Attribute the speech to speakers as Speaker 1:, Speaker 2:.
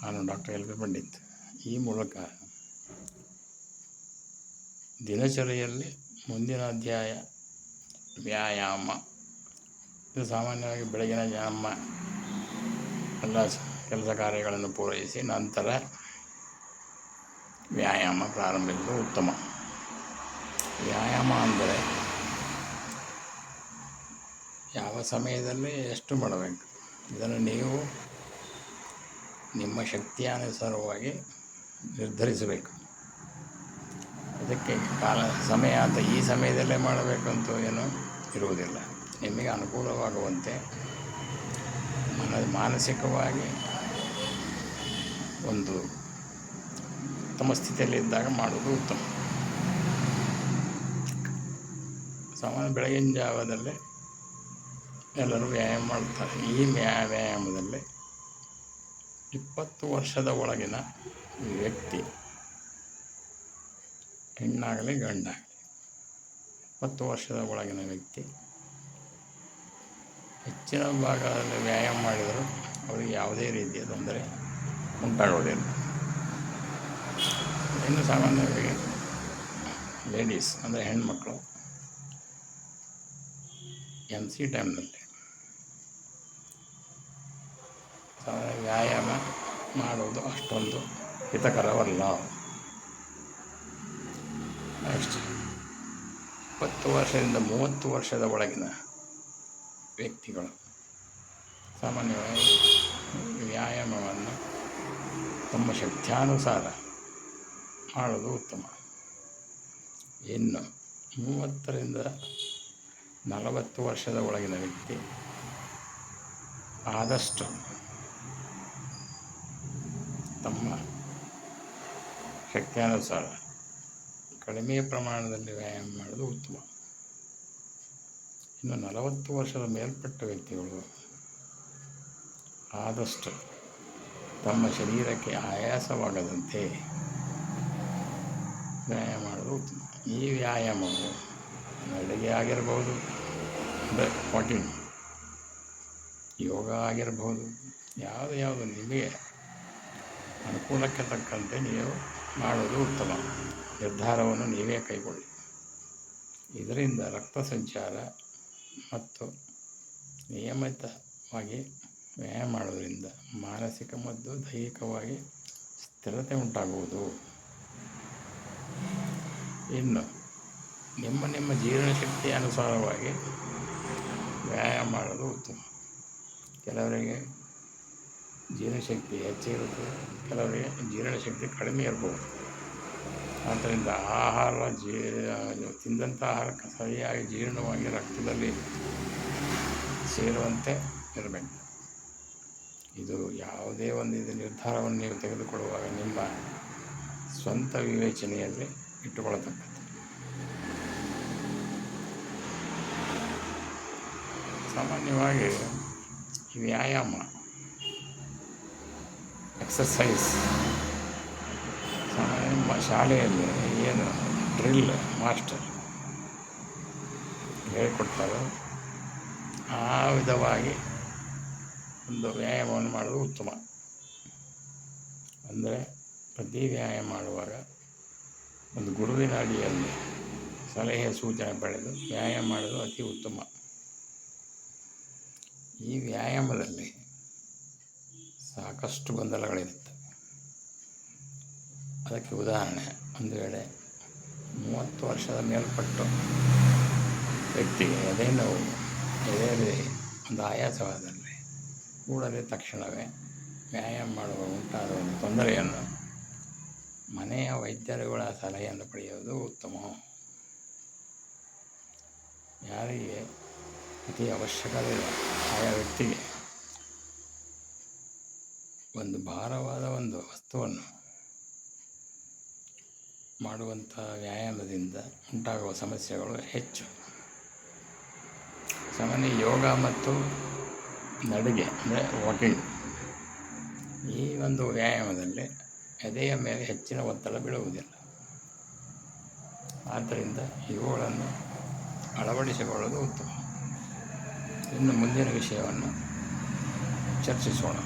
Speaker 1: ನಾನು doctor L V Pandit. ಈ ಮೂಲಕ ದಿನಚರಿಯಲ್ಲಿ ಮುಂದಿನ ಅಧ್ಯಾಯ ವ್ಯಾಯಾಮ. ಇದು ಸಾಮಾನ್ಯವಾಗಿ ಬೆಳಗಿನ ನಮ್ಮ ಎಲ್ಲ ಕೆಲಸ ಕಾರ್ಯಗಳನ್ನು ಪೂರೈಸಿ ನಂತರ ವ್ಯಾಯಾಮ ಪ್ರಾರಂಭಿಸುವುದು ಉತ್ತಮ. ವ್ಯಾಯಾಮ ಅಂದರೆ ಯಾವ ಸಮಯದಲ್ಲಿ ಎಷ್ಟು ಮಾಡಬೇಕು, ಇದನ್ನು ನೀವು ನಿಮ್ಮ ಶಕ್ತಿಯಾನುಸಾರವಾಗಿ ನಿರ್ಧರಿಸಬೇಕು. ಅದಕ್ಕೆ ಸಮಯ ಅಂತ ಈ ಸಮಯದಲ್ಲೇ ಮಾಡಬೇಕಂತೂ ಏನೂ ಇರುವುದಿಲ್ಲ. ನಿಮಗೆ ಅನುಕೂಲವಾಗುವಂತೆ ಮಾನಸಿಕವಾಗಿ ಒಂದು ಉತ್ತಮ ಸ್ಥಿತಿಯಲ್ಲಿದ್ದಾಗ ಮಾಡೋದು ಉತ್ತಮ. ಸಾಮಾನ್ಯ ಬೆಳಗಿನ ಜಾವದಲ್ಲೇ ಎಲ್ಲರೂ ವ್ಯಾಯಾಮ ಮಾಡ್ತಾರೆ. ಈ ವ್ಯಾಯಾಮದಲ್ಲಿ 20 ವರ್ಷದ ಒಳಗಿನ ವ್ಯಕ್ತಿ, ಹೆಣ್ಣಾಗಲಿ ಗಂಡಾಗಲಿ, 20 ವರ್ಷದ ಒಳಗಿನ ವ್ಯಕ್ತಿ ಹೆಚ್ಚಿನ ಭಾಗದಲ್ಲಿ ವ್ಯಾಯಾಮ ಮಾಡಿದರೂ ಅವರಿಗೆ ಯಾವುದೇ ರೀತಿಯ ತೊಂದರೆ ಉಂಟಾಗುವುದಿಲ್ಲ. ಇನ್ನು ಸಾಮಾನ್ಯವಾಗಿ ಲೇಡೀಸ್ ಅಂದರೆ ಹೆಣ್ಮಕ್ಕಳು MC ಟೈಮ್ನಲ್ಲಿ ವ್ಯಾಯಾಮ ಮಾಡುವುದು ಅಷ್ಟೊಂದು ಹಿತಕರವಲ್ಲ. ನೆಕ್ಸ್ಟ್ 20 ವರ್ಷದಿಂದ 30 ವರ್ಷದ ಒಳಗಿನ ವ್ಯಕ್ತಿಗಳು ಸಾಮಾನ್ಯವಾಗಿ ವ್ಯಾಯಾಮವನ್ನು ತಮ್ಮ ಶಕ್ತ್ಯಾನುಸಾರ ಮಾಡೋದು ಉತ್ತಮ. ಇನ್ನು 30ರಿಂದ 40 ವರ್ಷದ ಒಳಗಿನ ವ್ಯಕ್ತಿ ಆದಷ್ಟು ತಮ್ಮ ಶಕ್ತ್ಯಾನುಸಾರ ಕಡಿಮೆ ಪ್ರಮಾಣದಲ್ಲಿ ವ್ಯಾಯಾಮ ಮಾಡೋದು ಉತ್ತಮ. ಇನ್ನು 40 ವರ್ಷದ ಮೇಲ್ಪಟ್ಟ ವ್ಯಕ್ತಿಗಳು ಆದಷ್ಟು ತಮ್ಮ ಶರೀರಕ್ಕೆ ಆಯಾಸವಾಗದಂತೆ ವ್ಯಾಯಾಮ ಮಾಡೋದು ಉತ್ತಮ. ಈ ವ್ಯಾಯಾಮವು ನಡಿಗೆ ಆಗಿರ್ಬೋದು, ಅಂದರೆ ವಾಕಿಂಗ್, ಯೋಗ ಆಗಿರ್ಬೋದು, ಯಾವುದು ನಿಮಗೆ ಅನುಕೂಲಕ್ಕೆ ತಕ್ಕಂತೆ ನೀವು ಮಾಡೋದು ಉತ್ತಮ. ನಿರ್ಧಾರವನ್ನು ನೀವೇ ಕೈಗೊಳ್ಳಿ. ಇದರಿಂದ ರಕ್ತ ಸಂಚಾರ ಮತ್ತು ನಿಯಮಿತವಾಗಿ ವ್ಯಾಯಾಮ ಮಾಡೋದರಿಂದ ಮಾನಸಿಕ ಮತ್ತು ದೈಹಿಕವಾಗಿ ಸ್ಥಿರತೆ ಉಂಟಾಗುವುದು. ಇನ್ನು ನಿಮ್ಮ ಜೀರ್ಣಶಕ್ತಿ ಅನುಸಾರವಾಗಿ ವ್ಯಾಯಾಮ ಮಾಡೋದು ಉತ್ತಮ. ಕೆಲವರಿಗೆ ಜೀರ್ಣಶಕ್ತಿ ಹೆಚ್ಚಿರುತ್ತದೆ, ಕೆಲವರಿಗೆ ಜೀರ್ಣಶಕ್ತಿ ಕಡಿಮೆ ಇರ್ಬೋದು. ಆದ್ದರಿಂದ ತಿಂದಂಥ ಆಹಾರಕ್ಕೆ ಸರಿಯಾಗಿ ಜೀರ್ಣವಾಗಿ ರಕ್ತದಲ್ಲಿ ಸೇರುವಂತೆ ಇರಬೇಕು. ಇದು ಯಾವುದೇ ಒಂದು ನಿರ್ಧಾರವನ್ನು ನೀವು ತೆಗೆದುಕೊಳ್ಳುವಾಗ ನಿಮ್ಮ ಸ್ವಂತ ವಿವೇಚನೆಯಲ್ಲಿ ಇಟ್ಟುಕೊಳ್ಳತಕ್ಕದ್ದು. ಸಾಮಾನ್ಯವಾಗಿ ವ್ಯಾಯಾಮ, ಎಕ್ಸರ್ಸೈಸ್ ನಮ್ಮ ಶಾಲೆಯಲ್ಲಿ ಏನು ಡ್ರಿಲ್ ಮಾಸ್ಟರ್ ಹೇಳಿಕೊಡ್ತಾರೋ ಆ ವಿಧವಾಗಿ ಒಂದು ವ್ಯಾಯಾಮವನ್ನು ಮಾಡೋದು ಉತ್ತಮ. ಅಂದರೆ ಪ್ರತಿ ವ್ಯಾಯಾಮ ಮಾಡುವಾಗ ಒಂದು ಗುರುವಿನ ಅಡಿಯಲ್ಲಿ ಸಲಹೆ ಸೂಚನೆ ಪಡೆದು ವ್ಯಾಯಾಮ ಮಾಡೋದು ಅತಿ ಉತ್ತಮ. ಈ ವ್ಯಾಯಾಮದಲ್ಲಿ ಸಾಕಷ್ಟು ಗೊಂದಲಗಳಿರುತ್ತೆ. ಅದಕ್ಕೆ ಉದಾಹರಣೆ, ಒಂದು ವೇಳೆ 30 ವರ್ಷದ ಮೇಲ್ಪಟ್ಟು ವ್ಯಕ್ತಿಗೆ ಎದೆ ನೋವು, ಎದೆಯಲ್ಲಿ ಒಂದು ಆಯಾಸವಾದಲ್ಲಿ ಕೂಡಲೇ ತಕ್ಷಣವೇ ವ್ಯಾಯಾಮ ಮಾಡುವ ಉಂಟಾದ ಒಂದು ತೊಂದರೆಯನ್ನು ಮನೆಯ ವೈದ್ಯರುಗಳ ಸಲಹೆಯನ್ನು ಪಡೆಯುವುದು ಉತ್ತಮ. ಯಾರಿಗೆ ಅತಿ ಅವಶ್ಯಕತೆ ಆಯಾ ವ್ಯಕ್ತಿಗೆ ಒಂದು ಭಾರವಾದ ಒಂದು ವಸ್ತುವನ್ನು ಮಾಡುವಂಥ ವ್ಯಾಯಾಮದಿಂದ ಉಂಟಾಗುವ ಸಮಸ್ಯೆಗಳು ಹೆಚ್ಚು. ಸಾಮಾನ್ಯ ಯೋಗ ಮತ್ತು ನಡಿಗೆ ಅಂದರೆ ವಾಕಿಂಗ್, ಈ ಒಂದು ವ್ಯಾಯಾಮದಲ್ಲಿ ಎದೆಯ ಮೇಲೆ ಹೆಚ್ಚಿನ ಒತ್ತಡ ಬೀಳುವುದಿಲ್ಲ. ಆದ್ದರಿಂದ ಇವುಗಳನ್ನು ಅಳವಡಿಸಿಕೊಳ್ಳುವುದು ಉತ್ತಮ. ಇನ್ನು ಮುಂದಿನ ವಿಷಯವನ್ನು ಚರ್ಚಿಸೋಣ.